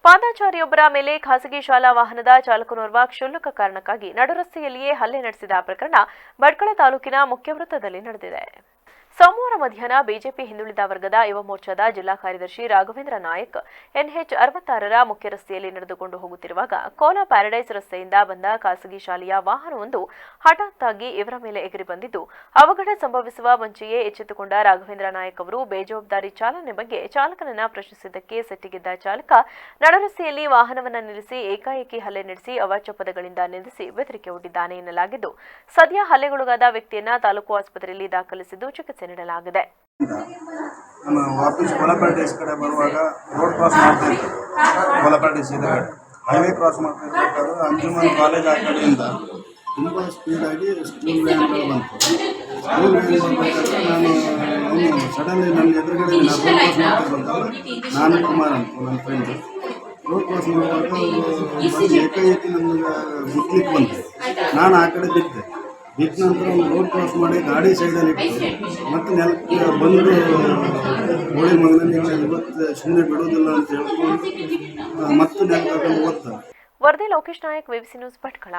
ಪಾದಾಚಾರಿಯೊಬ್ಬರ ಮೇಲೆ ಖಾಸಗಿ ಶಾಲಾ ವಾಹನದ ಚಾಲಕನೋರ್ವ ಕ್ಷುಲ್ಲಕ ಕಾರಣಕ್ಕಾಗಿ ನಡುರಸ್ತೆಯಲ್ಲಿಯೇ ಹಲ್ಲೆ ನಡೆಸಿದ ಪ್ರಕರಣ ಭಟ್ಕಳ ತಾಲೂಕಿನ ಮುಖ್ಯ ವೃತ್ತದಲ್ಲಿ ನಡೆದಿದೆ. ಸೋಮವಾರ ಮಧ್ಯಾಹ್ನ ಬಿಜೆಪಿ ಹಿಂದುಳಿದ ವರ್ಗದ ಯುವ ಮೋರ್ಚಾದ ಜಿಲ್ಲಾ ಕಾರ್ಯದರ್ಶಿ ರಾಘವೇಂದ್ರ ನಾಯಕ್ NH 66ರ ಮುಖ್ಯ ರಸ್ತೆಯಲ್ಲಿ ನಡೆದುಕೊಂಡು ಹೋಗುತ್ತಿರುವಾಗ ಕೋಲಾ ಪ್ಯಾರಡೈಸ್ ರಸ್ತೆಯಿಂದ ಬಂದ ಖಾಸಗಿ ಶಾಲೆಯ ವಾಹನವೊಂದು ಹಠಾತ್ತಾಗಿ ಇವರ ಮೇಲೆ ಎಗರಿ ಬಂದಿದ್ದು, ಅವಘಡ ಸಂಭವಿಸುವ ಮುಂಚೆಯೇ ಎಚ್ಚೆತ್ತುಕೊಂಡ ರಾಘವೇಂದ್ರ ನಾಯಕ್ ಅವರು ಬೇಜವಾಬ್ದಾರಿ ಚಾಲನೆ ಬಗ್ಗೆ ಚಾಲಕನನ್ನ ಪ್ರಶ್ನಿಸಿದ್ದಕ್ಕೆ ಸಿಟ್ಟಿಗೆದ್ದ ಚಾಲಕ ನಡುರಸ್ತೆಯಲ್ಲಿ ವಾಹನವನ್ನು ನಿಲ್ಲಿಸಿ ಏಕಾಏಕಿ ಹಲ್ಲೆ ನಡೆಸಿ ಅವಾಚ್ಯ ಪದಗಳಿಂದ ನಿಂದಿಸಿ ಬೆದರಿಕೆ ಒಡ್ಡಿದ್ದಾನೆ ಎನ್ನಲಾಗಿದ್ದು, ಸದ್ಯ ಹಲ್ಲೆಗೊಳಗಾದ ವ್ಯಕ್ತಿಯನ್ನ ತಾಲೂಕು ಆಸ್ಪತ್ರೆಯಲ್ಲಿ ದಾಖಲಿಸಿದ್ದು ಚಿಕಿತ್ಸೆ ನೀಡಲಾಗಿದೆ. ನಾನು ವಾಪಸ್ ಕೋಲಾಪೇಟೆ ಕಡೆ ಬರುವಾಗ ರೋಡ್ ಕ್ರಾಸ್ ಮಾಡ್ತಾ ಇದ್ದೆ. ಕೋಲಾಪೇಟೆ ಹೈವೇ ಕ್ರಾಸ್ ಮಾಡ್ತಾ ಇರಬೇಕಾದ್ರೆ ಅಂಜುಮನ್ ಕಾಲೇಜ್ ಆ ಕಡೆಯಿಂದ ತುಂಬ ಸ್ಪೀಡಾಗಿ ಸ್ಕೂಲ್ ವ್ಯಾನ್ಗಳು ಬಂತು. ಸ್ಕೂಲ್ ವ್ಯಾನ್ ಬರಬೇಕಾದ್ರೆ ನಾನು ಸಡನ್ಲಿ ನನ್ನ ಎದುರುಗಡೆ ರೋಡ್ ಕ್ರಾಸ್ ಮಾಡ್ತಿರ್ಬೇಕಾದ್ರೆ ನಾನು ಕುಮಾರ್ ಅಂತ ನನ್ನ ಫ್ರೆಂಡ್ ರೋಡ್ ಕ್ರಾಸ್ ಮಾಡುವಾಗ ಏಕಾಏಕಿ ನನಗೆ ಗುದ್ಲಿಕ್ಕೆ ಬಂತು. ನಾನು ಆ ಕಡೆ ಬಿದ್ದೆ. ಬಿದ್ದ ನಂತರ ಒಂದು ರೋಡ್ ಕ್ರಾಸ್ ಮಾಡಿ ಗಾಡಿ ಸೈಡಲ್ಲಿ ಇಟ್ಟು ಮತ್ತು ನೆಲಕ್ಕೆ ಬಂದು ಹೋಳಿ ಮಗನಲ್ಲಿ ಇವತ್ತು ಸುಮ್ಮನೆ ಬಿಡೋದಿಲ್ಲ ಅಂತ ಹೇಳ್ಕೊಂಡು ಮತ್ತೆ ನೆಲಕ್ಕೆ ಓದ್ತಾರೆ. ವರದಿ ಲೋಕೇಶ್ ನಾಯಕ್, ವಿಬಿಸಿ ನ್ಯೂಸ್, ಭಟ್ಕಳ.